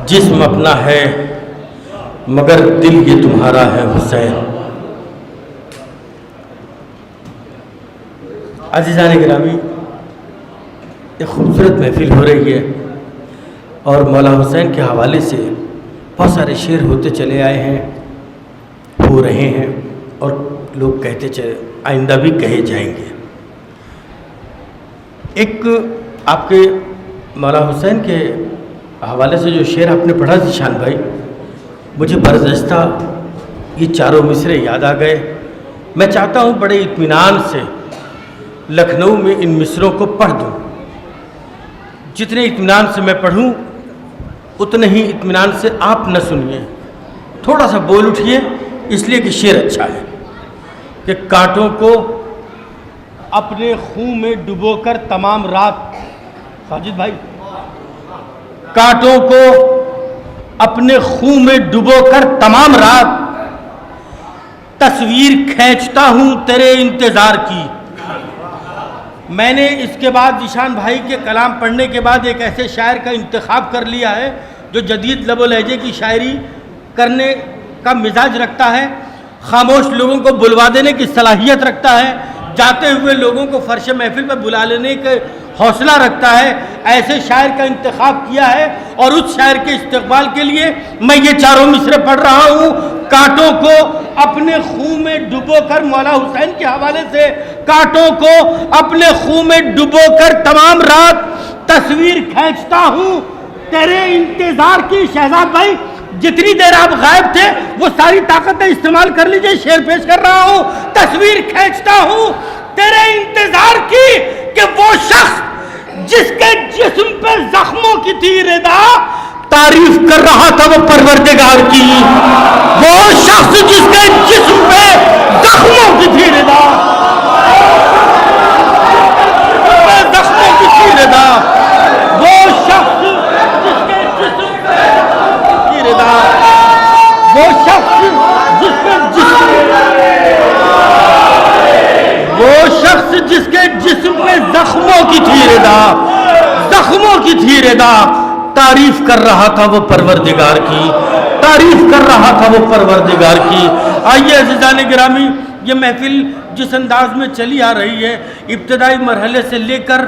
जिस्म अपना है मगर दिल ये तुम्हारा है हुसैन। अज़ीज़ान गिरामी, एक खूबसूरत महफिल हो रही है और मौला हुसैन के हवाले से बहुत सारे शेर होते चले आए हैं, हो रहे हैं और लोग कहते चले, आइंदा भी कहे जाएंगे। एक आपके मौला हुसैन के हवाले से जो शेर आपने पढ़ा ज़ीशान भाई, मुझे बरगज़िश्ता ये चारों मिसरे याद आ गए। मैं चाहता हूँ बड़े इत्मीनान से लखनऊ में इन मिसरों को पढ़ दूँ। जितने इत्मीनान से मैं पढ़ूँ उतने ही इत्मीनान से आप न सुनिए, थोड़ा सा बोल उठिए, इसलिए कि शेर अच्छा है कि कांटों को अपने खून में डुबोकर तमाम रात, साजिद भाई, कांटों को अपने खून में डुबोकर तमाम रात तस्वीर खींचता हूं तेरे इंतजार की। मैंने इसके बाद ज़ीशान भाई के कलाम पढ़ने के बाद एक ऐसे शायर का इंतखाब कर लिया है जो जदीद लब व लहजे की शायरी करने का मिजाज रखता है, खामोश लोगों को बुलवा देने की सलाहियत रखता है, जाते हुए लोगों को फर्श महफिल पर बुला लेने के हौसला रखता है। ऐसे शायर का इंतखाब किया है और उस शायर के इस्तकबाल के लिए मैं ये चारों मिसरे पढ़ रहा हूँ। कांटों को अपने खून में डुबोकर, मौला हुसैन के हवाले से, कांटों को अपने खून में डुबोकर तमाम रात तस्वीर खींचता हूँ तेरे इंतजार की। शहजाद भाई, जितनी देर आप गायब थे वो सारी ताकतें इस्तेमाल कर लीजिए, शेर पेश कर रहा हूं। तस्वीर खींचता हूं तेरे इंतजार की कि वो शख्स जिसके जिस्म पे जख्मों की थी रिदा, तारीफ कर रहा था वो परवरदिगार की। वो शख्स जिसके जिस्म पे जख्मों की थी रिदा, जख्मों की थी रिदा, वो शख्स जिसके जिस्म पे की रिदा, वो शख्स जिसके जिस्म पे जख्मों की थी रिदा, जख्मों की थी रिदा, तारीफ कर रहा था वो परवरदिगार की, तारीफ कर रहा था वो परवरदिगार की। आइए अज़ीज़ान गिरामी, ये महफिल जिस अंदाज में चली आ रही है, इब्तदाई मरहले से लेकर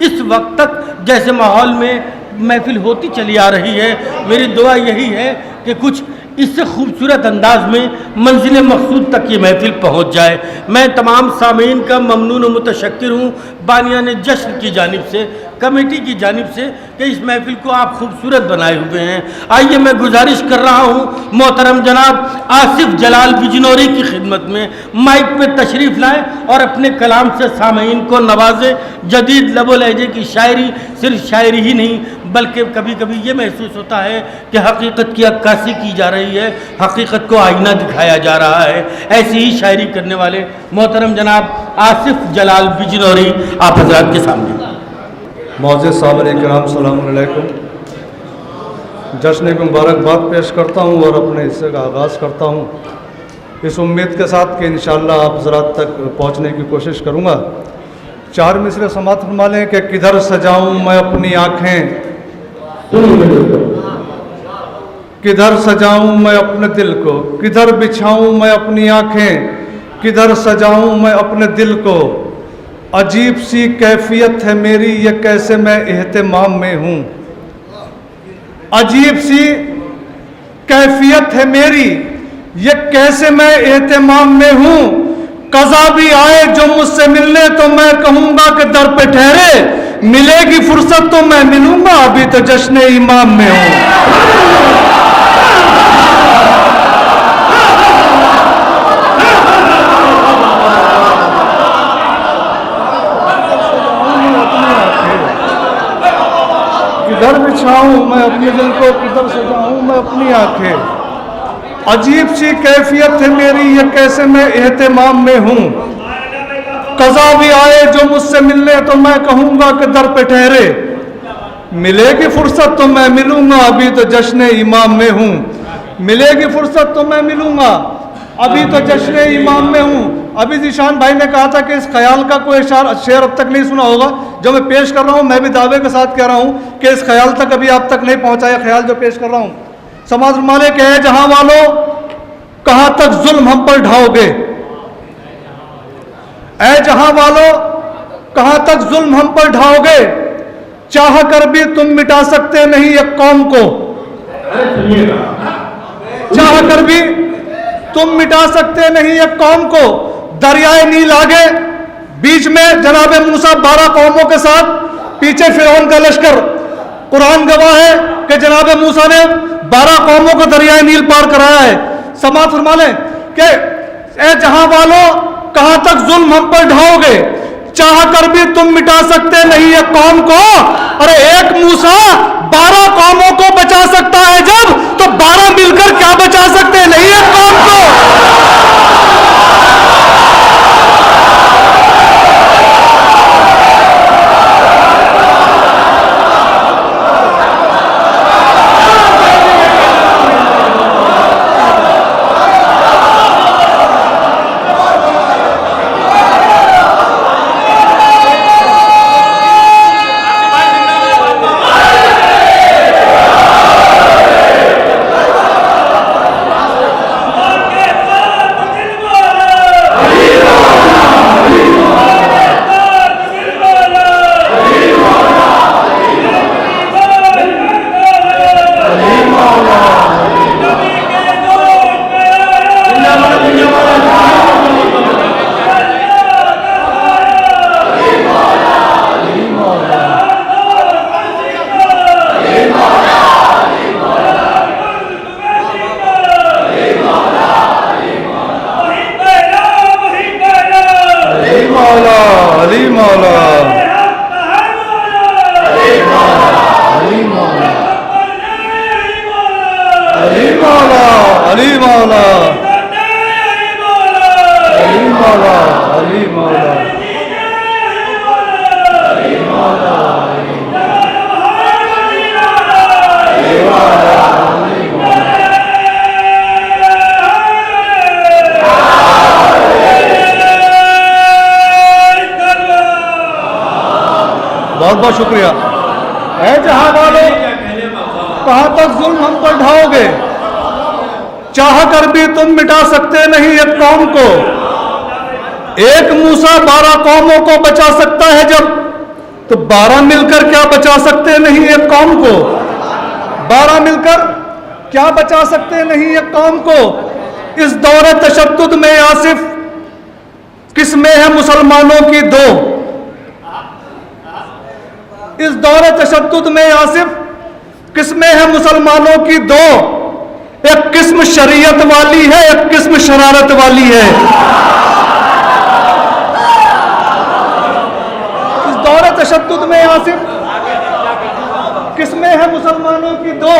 इस वक्त तक जैसे माहौल में महफिल होती चली आ रही है, मेरी दुआ यही है कि कुछ इससे खूबसूरत अंदाज में मंजिल मकसूद तक ये महफिल पहुँच जाए। मैं तमाम सामीन का ममनून व मुतशक्किर हूँ, बानियाने जश्न की जानिब से, कमेटी की जानिब से, कि इस महफिल को आप खूबसूरत बनाए हुए हैं। आइए मैं गुजारिश कर रहा हूँ मोहतरम जनाब आसिफ जलाल बिजनौरी की खिदमत में माइक पे तशरीफ़ लाएँ और अपने कलाम से सामीन को नवाजें। जदीद लब व लहजे की शायरी सिर्फ शायरी ही नहीं बल्कि कभी कभी ये महसूस होता है कि हकीकत की अक्कासी की जा रही है, हकीकत को आईना दिखाया जा रहा है। ऐसी ही शायरी करने वाले मोहतरम जनाब आसिफ जलाल बिजनौरी आप हज़रात के सामने। मौजूद सामईन किराम सलाम अलैकुम। जश्न की मुबारकबाद पेश करता हूँ और अपने हिस्से का आगाज़ करता हूँ इस उम्मीद के साथ कि इंशाअल्लाह आप ज़रात तक पहुँचने की कोशिश करूँगा। चार मिसरे समात फरमा लें कि किधर सजाऊँ मैं अपनी आँखें, किधर सजाऊँ मैं अपने दिल को, किधर बिछाऊँ मैं अपनी आँखें, किधर सजाऊँ मैं अपने दिल को। अजीब सी कैफियत है मेरी, ये कैसे मैं एहतिमाम में हूँ। अजीब सी कैफियत है मेरी, ये कैसे मैं एहतिमाम में हूँ। कज़ा भी आए जो मुझसे मिलने तो मैं कहूँगा कि दर पे ठहरे, मिलेगी फुर्सत तो मैं मिलूँगा, अभी तो जश्न इमाम में हूँ। किधर बिछाऊं मैं अपने दिल को, किधर सजाऊं मैं अपनी आंखें। अजीब सी कैफियत है मेरी, ये कैसे मैं एहतिमाम में हूँ। कज़ा भी आए जो मुझसे मिलने तो मैं कहूँगा कि दर पे ठहरे, मिलेगी फुर्सत तो मैं मिलूँगा, अभी तो जश्न इमाम में हूँ। मिलेगी फुर्सत तो मैं मिलूँगा, अभी तो जश्न इमाम में हूँ। अभी जीशान भाई ने कहा था कि इस ख्याल का कोई शेर अब तक नहीं सुना होगा जो मैं पेश कर रहा हूँ। मैं भी दावे के साथ कह रहा हूँ कि इस ख्याल तक अभी आप तक नहीं पहुँचा है ख्याल जो पेश कर रहा हूँ। समाज मालिक है जहाँ वालों कहाँ तक जुल्म हम पर ढाओगे, ऐ जहां वालों कहां तक जुल्म हम पर ढाओगे, चाह कर भी तुम मिटा सकते नहीं एक कौम को, चाह कर भी तुम मिटा सकते नहीं एक कौम को। दरियाए नील आगे, बीच में जनाबे मूसा 12 कौमों के साथ, पीछे फिरौन का लश्कर। कुरान गवाह है कि जनाबे मूसा ने 12 कौमों को दरियाए नील पार कराया है। समाज फरमा लें कि ए जहां वालों कहां तक जुल्म हम पर ढाओगे, चाह कर भी तुम मिटा सकते नहीं एक कौम को। अरे एक मूसा 12 कौमों को बचा सकता है जब, तो 12 मिलकर क्या बचा सकते नहीं एक कौम को। बहुत बहुत शुक्रिया। है जहां वालों कहां तक जुल्म हम पर ढाओगे, चाह कर भी तुम मिटा सकते नहीं एक कौम को। एक मूसा 12 कौमों को बचा सकता है जब, तो 12 मिलकर क्या बचा सकते नहीं एक कौम को। 12 मिलकर क्या बचा सकते नहीं एक कौम को। इस दौरे तशद्दुद में आसिफ किस्में हैं मुसलमानों की दो। इस दौरे तशद्दुद में आसिफ किस्में हैं मुसलमानों की दो। एक किस्म शरीयत वाली है, एक किस्म शरारत वाली है। इस दौरे तशद्दुद में आसिफ किस्में हैं मुसलमानों की दो।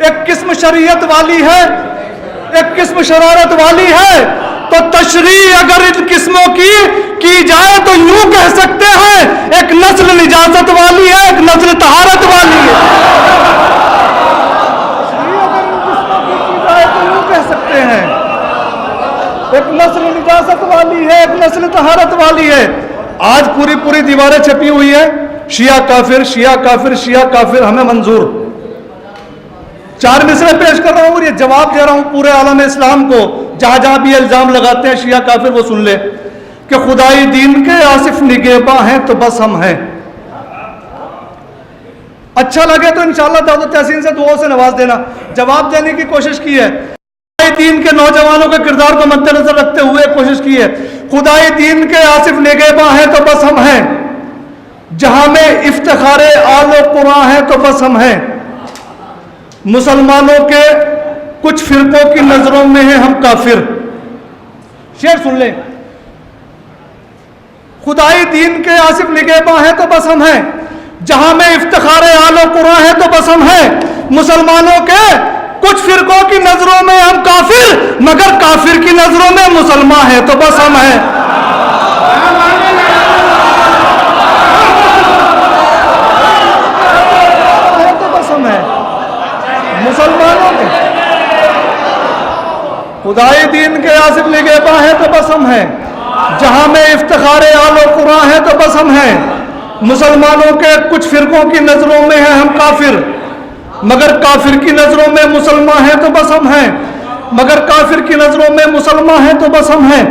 एक किस्म शरीयत वाली है, एक किस्म शरारत वाली है। तो तशरीह अगर इन किस्मों की जाए तो यूं कह सकते हैं, एक नस्ल निजाजत वाली है, एक नस्ल तहारत वाली है। तशरीह अगर इन किस्मों की जाए तो यूं कह सकते हैं, एक नस्ल निजाजत वाली है, एक नस्ल तहारत वाली है। आज पूरी पूरी दीवारें छपी हुई है, शिया काफिर, शिया काफिर, शिया काफिर, हमें मंजूर। 4 मिसरे पेश कर रहा हूं और ये जवाब दे रहा हूं पूरे आलम इस्लाम को। जहां जहां भी इल्जाम लगाते हैं शिया काफिर, वो सुन ले कि खुदाई दीन के आसिफ निगेबा हैं तो बस हम हैं। अच्छा लगे तो इंशाअल्लाह दाऊद तहसीन से दुआओं से नवाज देना। जवाब देने की कोशिश की है, खुदाई दीन के नौजवानों के किरदार को मद्देनजर रखते हुए कोशिश की है। खुदाई दीन के आसिफ निगेबा हैं तो बस हम हैं, जहां में इफ्तिखारे आलो कुरां है तो बस हम हैं। मुसलमानों के कुछ फिरकों की नजरों में हैं हम काफिर। शेर सुन ले, खुदाई दीन के आसिफ निगेबां हैं तो बस हम हैं, जहां में इफ्तिखारे आलो कुरां है तो बस हम हैं। मुसलमानों के कुछ फिरकों की नजरों में हम काफिर, मगर काफिर की नजरों में मुसलमान है तो बस हम हैं। तो बस हम हैं मुसलमानों के खुदाई दीन के आसिफ निगहबा है तो बस हम हैं, जहां में इफ्तिखारे आलो कुरां है तो बस हम हैं। मुसलमानों के कुछ फिरकों की नजरों में है हम काफिर, मगर काफिर की नजरों में मुसलमान है तो बस हम हैं, मगर काफिर की नजरों में मुसलमान है तो बस हम हैं।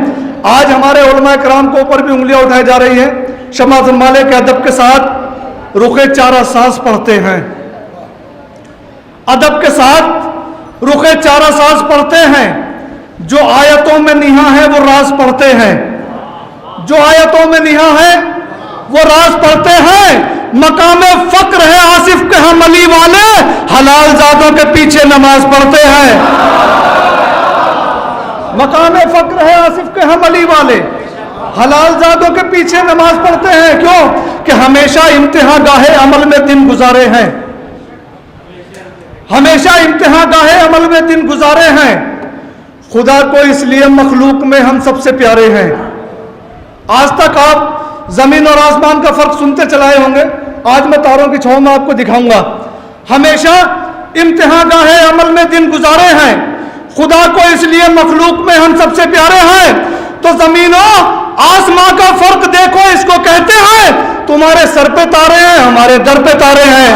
आज हमारे उलमा किराम के ऊपर भी उंगलियां उठाई जा रही है। शमाअत माले के अदब के साथ रुखे चारा साज पढ़ते हैं, अदब के साथ रुखे चारा साज पढ़ते हैं। जो आयतों में निहा है वो राज पढ़ते हैं, जो आयतों में निहा है वो राज पढ़ते हैं। मकामे फक्र है आसिफ के हम अली वाले, हलाल जादों के पीछे नमाज पढ़ते हैं। मकामे फक्र है आसिफ के हम अली वाले, हलाल जादों के पीछे नमाज पढ़ते हैं। क्यों? कि हमेशा इम्तिहा गाहे अमल में दिन गुजारे हैं, हमेशा इम्तिहा गाहे अमल में दिन गुजारे हैं। खुदा को इसलिए मखलूक में हम सबसे प्यारे हैं। आज तक आप जमीन और आसमान का फर्क सुनते चलाए होंगे, आज मैं तारों की छांव में आपको दिखाऊंगा। हमेशा इम्तिहा गाहे अमल में दिन गुजारे हैं। खुदा को इसलिए मखलूक में हम सबसे प्यारे हैं। तो जमीनों आसमां का फर्क देखो, इसको कहते हैं तुम्हारे सर पे तारे हैं, हमारे दर पे तारे हैं।